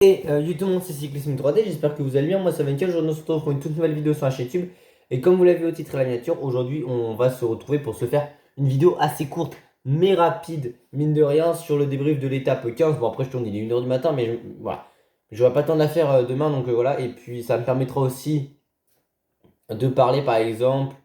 Et YouTube, c'est Cyclisme 3D, j'espère que vous allez bien. Moi, ça va nickel. Aujourd'hui, on se retrouve pour une toute nouvelle vidéo sur la chaîne YouTube. Et comme vous l'avez vu au titre et la miniature, aujourd'hui, on va se retrouver pour se faire une vidéo assez courte, mais rapide, mine de rien, sur le débrief de l'étape 15. Bon, après, je tourne, il est 1h du matin, mais voilà. J'aurai pas le temps de la faire demain, donc voilà. Et puis, ça me permettra aussi de parler, par exemple,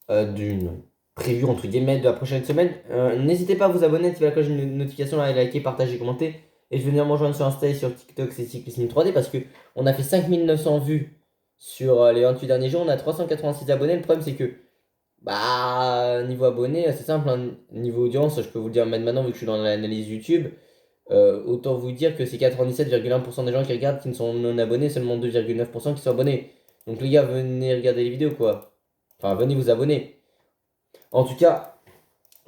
d'une preview, entre guillemets, de la prochaine semaine. N'hésitez pas à vous abonner, activer la cloche de notification, à liker, partager, commenter. Et je vais venir me rejoindre sur Insta et sur TikTok, c'est Cyclisme 3D, parce que on a fait 5900 vues sur les 28 derniers jours. On a 386 abonnés. Le problème, c'est que, bah, niveau abonnés, c'est simple, hein. Niveau audience, je peux vous le dire maintenant, vu que je suis dans l'analyse YouTube. Autant vous dire que c'est 97,1% des gens qui regardent qui ne sont non abonnés, seulement 2,9% qui sont abonnés. Donc les gars, venez regarder les vidéos, quoi. Enfin, venez vous abonner. En tout cas,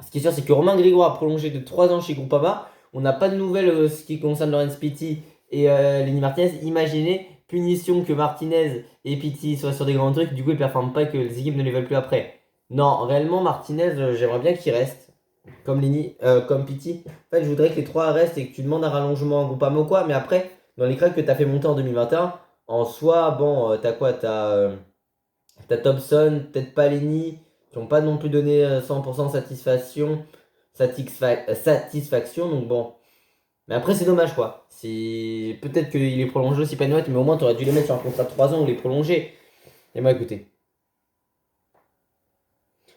ce qui est sûr, c'est que Romain Grégoire a prolongé de 3 ans chez Groupama. On n'a pas de nouvelles ce qui concerne Laurence Pitti et Lenny Martinez. Imaginez, punition que Martinez et Pitti soient sur des grands trucs, du coup ils performent pas et que les équipes ne les veulent plus après. Non, réellement, Martinez, j'aimerais bien qu'il reste. Comme Lenny, comme Pitti. En fait, je voudrais que les trois restent et que tu demandes un rallongement en Groupama ou quoi. Mais après, dans les cracks que tu as fait monter en 2021, en soi, bon, t'as quoi? T'as Thompson, peut-être pas Lenny, qui n'ont pas non plus donné 100% satisfaction. Donc bon. Mais après, c'est dommage quoi. Peut-être qu'il est prolongé aussi Penwet, mais au moins tu aurais dû les mettre sur un contrat de 3 ans ou les prolonger. Et moi, écoutez.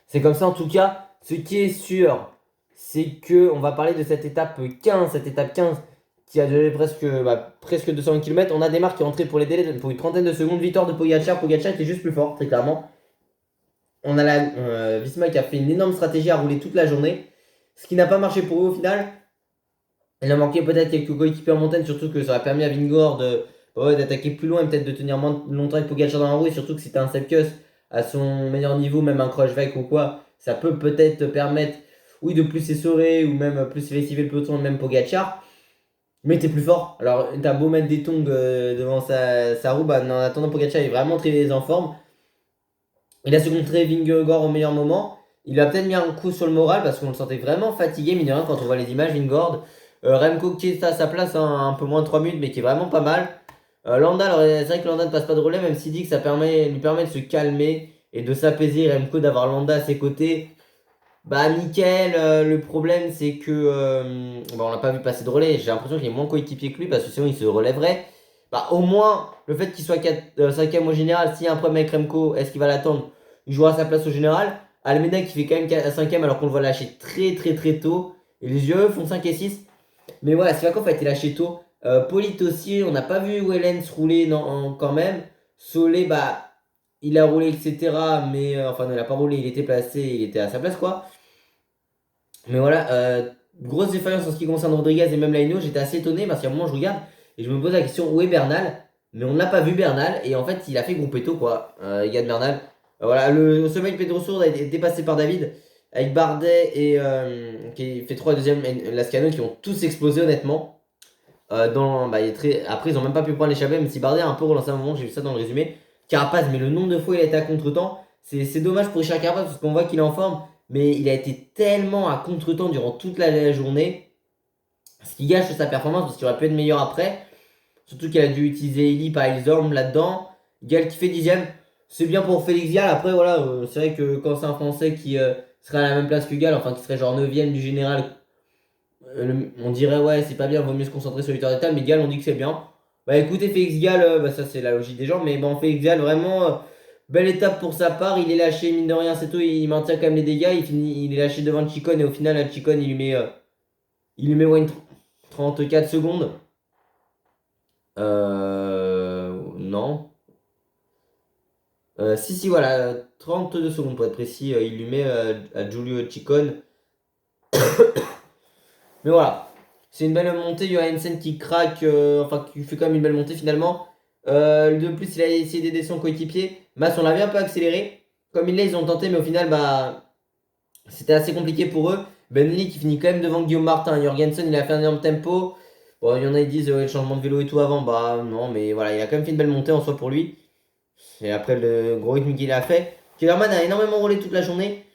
C'est comme ça en tout cas. Ce qui est sûr, c'est que on va parler de cette étape 15. Cette étape 15 qui a duré presque 200 km. On a des marques qui sont entrées pour les délais pour une trentaine de secondes. Victoire de Pogacar. Pogacar qui est juste plus fort, très clairement. On a Visma qui a fait une énorme stratégie à rouler toute la journée. Ce qui n'a pas marché pour eux au final. Il a manqué peut-être quelques coéquipiers en montagne, surtout que ça a permis à Vingor d'attaquer plus loin et peut-être de tenir moins longtemps avec Pogacar dans la roue. Et surtout que c'était un Sepkus à son meilleur niveau, même un Kruijswijk ou quoi, ça peut peut-être te permettre, oui, de plus essorer ou même plus lessiver le peloton, même Pogacar. Mais t'es plus fort. Alors, t'as beau mettre des tongs devant sa roue, bah, en attendant, Pogacar est vraiment très en forme. Il a su contrer Vingegaard au meilleur moment. Il a peut-être mis un coup sur le moral parce qu'on le sentait vraiment fatigué, mine de rien, quand on voit les images. Vingegaard. Remco qui est à sa place, hein, un peu moins de 3 minutes, mais qui est vraiment pas mal. Landa, alors, c'est vrai que Landa ne passe pas de relais, même s'il dit que ça lui permet de se calmer et de s'apaiser. Remco d'avoir Landa à ses côtés. Bah, nickel. Le problème, c'est que. Bah, on l'a pas vu passer de relais. J'ai l'impression qu'il est moins coéquipier que lui parce que sinon il se relèverait. Bah, au moins, le fait qu'il soit 5ème au général, s'il y a un problème avec Remco, est-ce qu'il va l'attendre? Il jouera sa place au général. Almeida qui fait quand même 5ème alors qu'on le voit lâcher très très très tôt. Et les yeux font 5 et 6. Mais voilà, Sivakov a été lâché tôt. Polit aussi, on n'a pas vu Wellens rouler quand même. Solé, bah, il a roulé, etc. Mais enfin, non, il n'a pas roulé, il était placé, il était à sa place quoi. Mais voilà, grosse défaillance en ce qui concerne Rodriguez et même Laino. J'étais assez étonné parce qu'à un moment, je regarde et je me pose la question où est Bernal? Mais on n'a pas vu Bernal et en fait, il a fait Gruppetto quoi. Yann Bernal. Voilà, au sommet de Pedro Sourde a été dépassé par David avec Bardet et qui fait 3 deuxième et Lascano qui ont tous explosé honnêtement. Après, ils ont même pas pu prendre l'échappée, même si Bardet a un peu relancé à un moment, j'ai vu ça dans le résumé. Carapaz, mais le nombre de fois il a été à contre-temps, c'est dommage pour Richard Carapaz parce qu'on voit qu'il est en forme, mais il a été tellement à contre-temps durant toute la journée, ce qui gâche sa performance parce qu'il aurait pu être meilleur après. Surtout qu'il a dû utiliser Eli par Elzorm là-dedans. Gal qui fait 10ème, c'est bien pour Félix Gall. Après, voilà, c'est vrai que quand c'est un Français qui serait à la même place que Gall, enfin qui serait genre 9ème du général, on dirait ouais, c'est pas bien, vaut mieux se concentrer sur l'auteur d'état, mais Gall, on dit que c'est bien. Bah écoutez, Félix Gall, bah, ça c'est la logique des gens, mais bon, Félix Gall, vraiment, belle étape pour sa part. Il est lâché, mine de rien, c'est tout, il maintient quand même les dégâts. Il est lâché devant Chicone et au final, Chicone, il lui met ouais, 34 secondes. Non. Si, voilà, 32 secondes pour être précis, il lui met à Giulio Ciccone. Mais voilà, c'est une belle montée. Johansen qui craque, enfin qui fait quand même une belle montée finalement. De plus, il a essayé d'aider son coéquipier. Mas, on l'avait un peu accéléré. Comme il l'a, ils ont tenté, mais au final, bah, c'était assez compliqué pour eux. Benelli qui finit quand même devant Guillaume Martin. Jorgensen, il a fait un énorme tempo. Bon, il y en a qui disent le changement de vélo et tout avant. Bah, non, mais voilà, il a quand même fait une belle montée en soi pour lui. Et après le gros rythme qu'il a fait. Kellerman a énormément roulé toute la journée.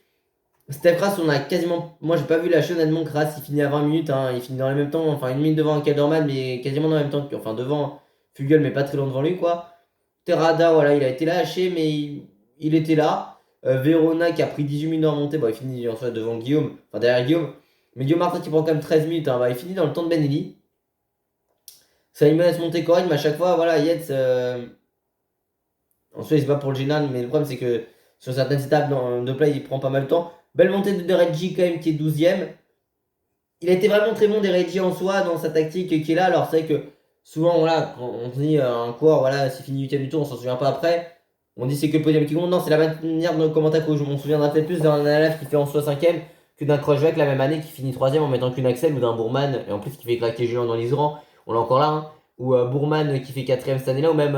Steph Kras, on a quasiment. Moi, j'ai pas vu la chaîne honnêtement. Kras, il finit à 20 minutes. Hein. Il finit dans le même temps. Enfin, une minute devant Kelderman, mais quasiment dans le même temps. Enfin, devant Fugel, mais pas très loin devant lui, quoi. Terrada, voilà, il a été lâché, mais il était là. Verona qui a pris 18 minutes en montée. Bon, il finit en soi devant Guillaume. Enfin, derrière Guillaume. Mais Guillaume Martin qui prend quand même 13 minutes. Hein. Bah, il finit dans le temps de Benelli. Ça lui laisse monter correct, mais à chaque fois, voilà, Yates. En soi, il se bat pour le général, mais le problème, c'est que sur certaines étapes de play, il prend pas mal de temps. Belle montée de Deredji, quand même, qui est 12ème. Il a été vraiment très bon, Deredji, en soi, dans sa tactique qui est là. Alors, c'est vrai que souvent, voilà, quand on se dit un coureur, voilà, s'il finit 8ème du tour, on s'en souvient pas après. On dit c'est que le podium qui compte. Non, c'est la manière de commenter que je m'en souviendrai peut-être plus d'un Alaf qui fait en soi 5ème que d'un Crochevec la même année qui finit 3ème en mettant qu'une Axel ou d'un Bourman, et en plus qui fait craquer Julien dans les rangs. On l'a encore là, hein. Ou Bourman qui fait 4ème cette année-là, ou même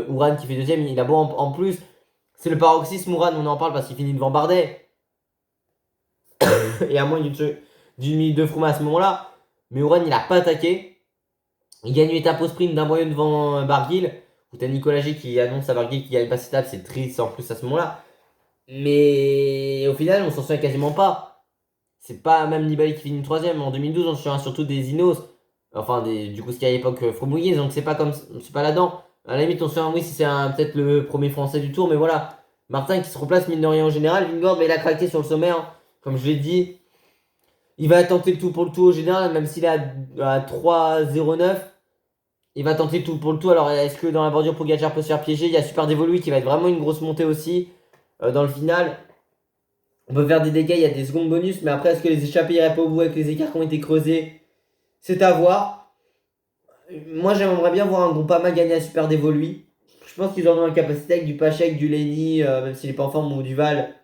Ouran qui fait 2ème. Il a beau en plus. C'est le paroxysme Ouran, on en parle parce qu'il finit devant Bardet. Et à moins d'une minute de Froome à ce moment-là. Mais Ouran, il a pas attaqué. Il gagne une étape au sprint d'un moyen devant Barguil. Où t'as Nicolas G qui annonce à Barguil qu'il gagne pas cette étape. C'est triste en plus à ce moment-là. Mais au final, on s'en souvient quasiment pas. C'est pas même Nibali qui finit 3ème. En 2012, on se souvient surtout des Inos. Enfin, du coup, ce qui à l'époque Froome. Donc c'est pas comme, c'est pas là-dedans. À la limite, on se souvient, oui, si c'est peut-être le premier français du tour. Mais voilà. Martin qui se replace, mine de rien en général. Vingord, mais il a craqué sur le sommet. Hein. Comme je l'ai dit, il va tenter le tout pour le tout au général, même s'il est à 3,09. Il va tenter le tout pour le tout. Alors, est-ce que dans la bordure, Pogacar peut se faire piéger? Il y a Super Dévolu qui va être vraiment une grosse montée aussi dans le final. On peut faire des dégâts, il y a des secondes bonus, mais après, est-ce que les échappés iraient pas au bout avec les écarts qui ont été creusés? C'est à voir. Moi, j'aimerais bien voir un Groupama gagner à Super Dévolu. Je pense qu'ils en ont la capacité avec du Pachek, du Lenny, même s'il n'est pas en forme, ou du Val.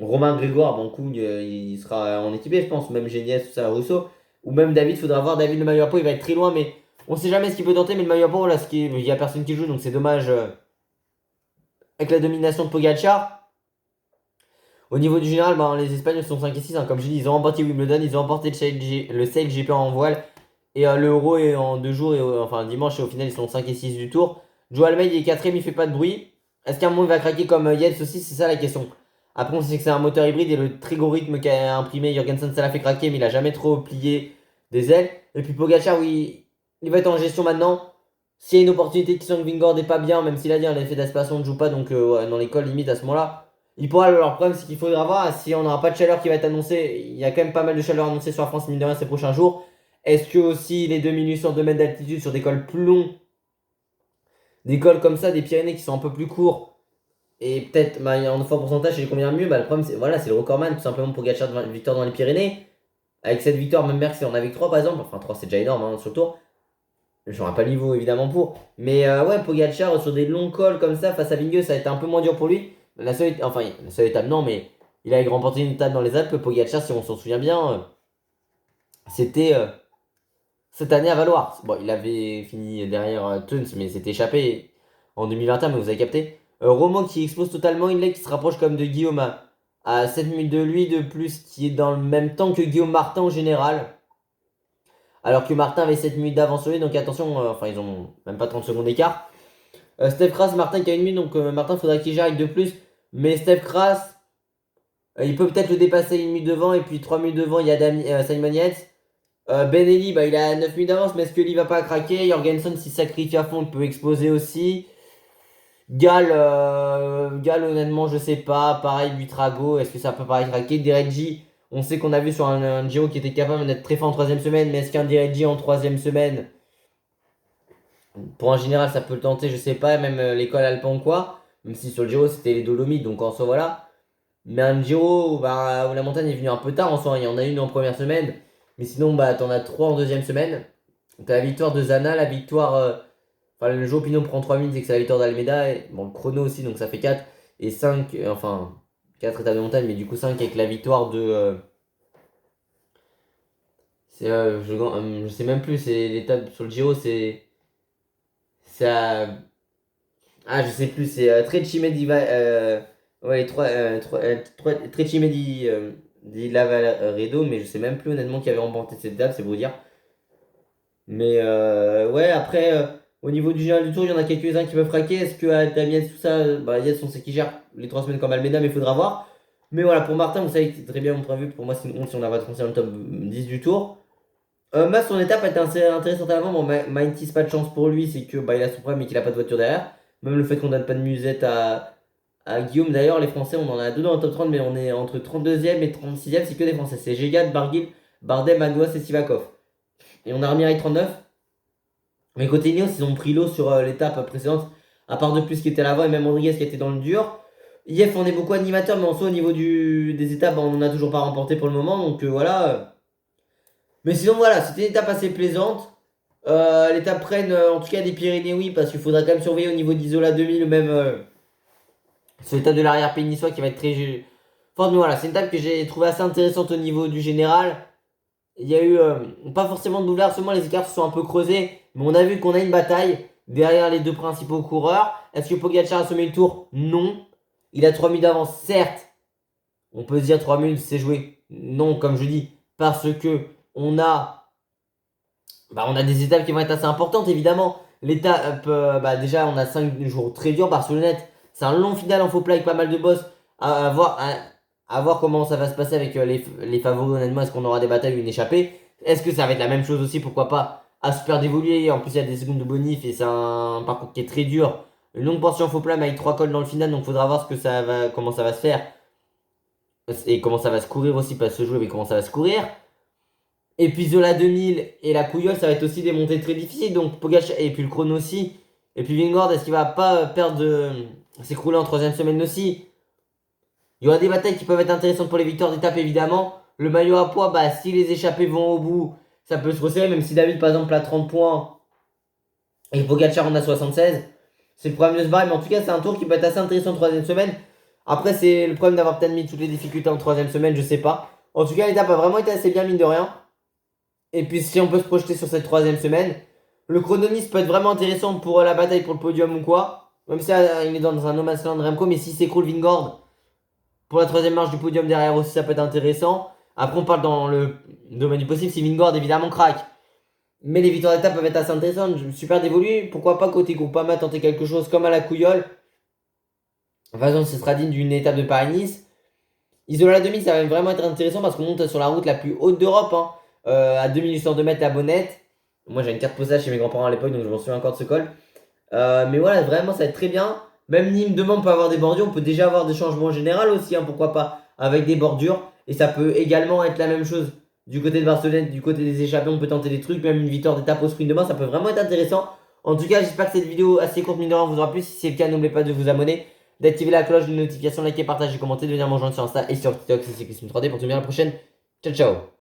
Romain Grégoire, bon, coup, il sera en équipé, je pense. Même Géniès, tout ça, Rousseau. Ou même David, faudra voir David le maillot à peau, il va être très loin, mais on sait jamais ce qu'il peut tenter. Mais le maillot à peau, là, il n'y a personne qui joue, donc c'est dommage. Avec la domination de Pogacar. Au niveau du général, ben, les Espagnols sont 5 et 6. Hein, comme je dis, ils ont remporté Wimbledon, ils ont remporté le Sail GP en voile. Et l'Euro est en 2 jours, et, enfin dimanche, et au final, ils sont 5 et 6 du tour. Joe Almeida est 4ème, il fait pas de bruit. Est-ce qu'à un moment, il va craquer comme Yates aussi? C'est ça la question. Après, on sait que c'est un moteur hybride et le très gros rythme qu'a imprimé Jorgensen, ça l'a fait craquer, mais il a jamais trop plié des ailes. Et puis Pogacar, oui, il va être en gestion maintenant. S'il y a une opportunité qui sent que Vingord n'est pas bien, même s'il a dit l'effet d'aspiration ne joue pas, donc ouais, dans l'école, limite à ce moment-là. Il pourra, leur problème, c'est qu'il faudra voir si on n'aura pas de chaleur qui va être annoncée. Il y a quand même pas mal de chaleur annoncée sur la France, mine de rien, ces prochains jours. Est-ce que aussi les 2 minutes sur 2 mètres d'altitude sur des cols plus longs, des cols comme ça, des Pyrénées qui sont un peu plus courts, et peut-être bah, en fort pourcentage, c'est combien mieux, bah, le problème, c'est voilà, c'est le recordman, tout simplement pour Gachard de victoire dans les Pyrénées. Avec cette victoire, même Merckx en avait 3 par exemple, enfin 3 c'est déjà énorme hein, sur le tour. Je n'aurai pas le niveau évidemment pour. Mais ouais, Pogacar sur des longs cols comme ça face à Vingegaard, ça a été un peu moins dur pour lui. Enfin, la seule étape, non, mais il a remporté une étape dans les Alpes. Pogacar, si on s'en souvient bien, c'était cette année à Valoir. Bon, il avait fini derrière Tuns, mais s'était échappé en 2021, mais vous avez capté. Romo qui explose totalement, il qui se rapproche comme de Guillaume à 7 minutes de lui de plus, qui est dans le même temps que Guillaume Martin en général. Alors que Martin avait 7 minutes d'avance sur lui, donc attention, enfin ils ont même pas 30 secondes d'écart. Steph Kras, Martin qui a une minute, donc Martin faudrait qu'il gère avec de plus. Mais Steph Kras, il peut peut-être le dépasser une minute devant, et puis 3 minutes devant, il y a Simon Yates. Benelli, bah, il a 9 minutes d'avance, mais est-ce que lui va pas craquer? Jorgensen, s'il sacrifie à fond, il peut exploser aussi. Gal, honnêtement, je sais pas. Pareil, Buitrago, est-ce que ça peut pareil craquer? Deredji, on sait qu'on a vu sur un Giro qui était capable d'être très fort en 3ème semaine, mais est-ce qu'un Deredji en 3ème semaine, pour un général, ça peut le tenter, je sais pas, même l'école alpin ou quoi. Même si sur le Giro, c'était les Dolomites, donc en soi, voilà. Mais un Giro bah, où la montagne est venue un peu tard en soi, il y en a une en première semaine. Mais sinon, bah, t'en as 3 en 2ème semaine. T'as la victoire de Zana, la victoire. Enfin, le jour où Pinot prend 3 minutes, c'est que c'est la victoire d'Almeida. Bon, le chrono aussi, donc ça fait 4. Et 5, enfin, 4 étapes de montagne, mais du coup 5 avec la victoire de. Je sais même plus, c'est l'étape sur le Giro, c'est. C'est à. Ah, je sais plus, c'est Trecime ouais, Trecime di Lavaredo, mais je sais même plus honnêtement qui avait remporté cette étape, c'est pour vous dire. Mais ouais, après, au niveau du général du tour, il y en a quelques-uns qui peuvent craquer. Est-ce que Damiens, tout ça, bah, Yates, on sait qu'il gère les 3 semaines comme Almeida, mais il faudra voir. Mais voilà, pour Martin, vous savez que c'est très bien mon point de vue. Pour moi, c'est une honte si on n'a pas transféré dans le top 10 du tour. Mas, son étape a été intéressante avant. Bon, Mighty, pas de chance pour lui, c'est que bah, il a son problème et qu'il a pas de voiture derrière. Même le fait qu'on donne pas de musette à Guillaume. D'ailleurs, les Français, on en a deux dans le top 30, mais on est entre 32e et 36e, c'est que des Français. C'est Gégat, Barguil, Bardem, Magouas et Sivakov. Et on a remis avec 39. Mais côté Ineos, ils ont pris l'eau sur l'étape précédente, à part de plus qui était à l'avant et même Rodriguez qui était dans le dur. IF, on est beaucoup animateurs, mais en soi, au niveau des étapes, on n'en a toujours pas remporté pour le moment. Donc voilà. Mais sinon, voilà, c'était une étape assez plaisante. L'étape Rennes, en tout cas des Pyrénées, oui, parce qu'il faudra quand même surveiller au niveau d'Isola 2000, même sur l'étape de l'arrière-pays niçois qui va être très. Enfin, voilà, c'est une étape que j'ai trouvé assez intéressante au niveau du général. Il y a eu pas forcément de bouleversement, les écarts se sont un peu creusés, mais on a vu qu'on a une bataille derrière les deux principaux coureurs. Est-ce que Pogacar a semé le tour? Non. Il a 3 minutes d'avance, certes. On peut se dire 3 minutes, c'est joué. Non, comme je dis, parce que on a des étapes qui vont être assez importantes, évidemment. L'étape, déjà, on a 5 jours très durs. Barcelonnette, c'est un long final en faux plat avec pas mal de boss. À voir comment ça va se passer avec les favoris, honnêtement. Est-ce qu'on aura des batailles ou une échappée? Est-ce que ça va être la même chose aussi? Pourquoi pas? À super d'évoluer. En plus, il y a des secondes de bonif et c'est un parcours qui est très dur. Une longue portion en faux plat, mais avec 3 cols dans le final. Donc, il faudra voir comment ça va se faire. Et comment ça va se courir aussi, pas se jouer, mais comment ça va se courir. Et puis Zola 2000 et la Couillole, ça va être aussi des montées très difficiles. Donc Pogacar, et puis le chrono aussi. Et puis Vingord, est-ce qu'il va pas s'écrouler en troisième semaine aussi? Il y aura des batailles qui peuvent être intéressantes pour les victoires d'étape évidemment. Le maillot à poids, si les échappés vont au bout, ça peut se resserrer. Même si David par exemple a 30 points et Pogacar en a 76. C'est le problème de se barrer. Mais en tout cas, c'est un tour qui peut être assez intéressant en troisième semaine. Après, c'est le problème d'avoir peut-être mis toutes les difficultés en troisième semaine, je sais pas. En tout cas, l'étape a vraiment été assez bien, mine de rien. Et puis si on peut se projeter sur cette troisième semaine, le chronomiste peut être vraiment intéressant pour la bataille pour le podium ou quoi. Même si il est dans un no man's land Remco, mais si s'écroule Vingord pour la troisième marche du podium derrière aussi, ça peut être intéressant. Après, on parle dans le domaine du possible si Vingord évidemment craque. Mais les victoires d'étape peuvent être assez intéressantes, super dévolues. Pourquoi pas côté Groupama tenter quelque chose comme à la Couillole. Par exemple, ce sera digne d'une étape de Paris-Nice. Isola 2000, ça va vraiment être intéressant parce qu'on monte sur la route la plus haute d'Europe. Hein. À 2802 mètres la Bonnette. Moi j'ai une carte postage chez mes grands-parents à l'époque, donc je m'en souviens encore de ce col. Mais voilà, vraiment ça va être très bien. Même Nîmes demain on peut avoir des bordures, on peut déjà avoir des changements en général aussi, hein, pourquoi pas, avec des bordures. Et ça peut également être la même chose du côté de Barcelone, du côté des échappés, on peut tenter des trucs, même une victoire d'étape au sprint demain, ça peut vraiment être intéressant. En tout cas, j'espère que cette vidéo assez courte, mine de rien, vous aura plu. Si c'est le cas, n'oubliez pas de vous abonner, d'activer la cloche de notification, liker, partager, commenter, de venir me rejoindre sur Insta et sur TikTok, c'est Cyclisme 3D pour tout bien la prochaine. Ciao ciao.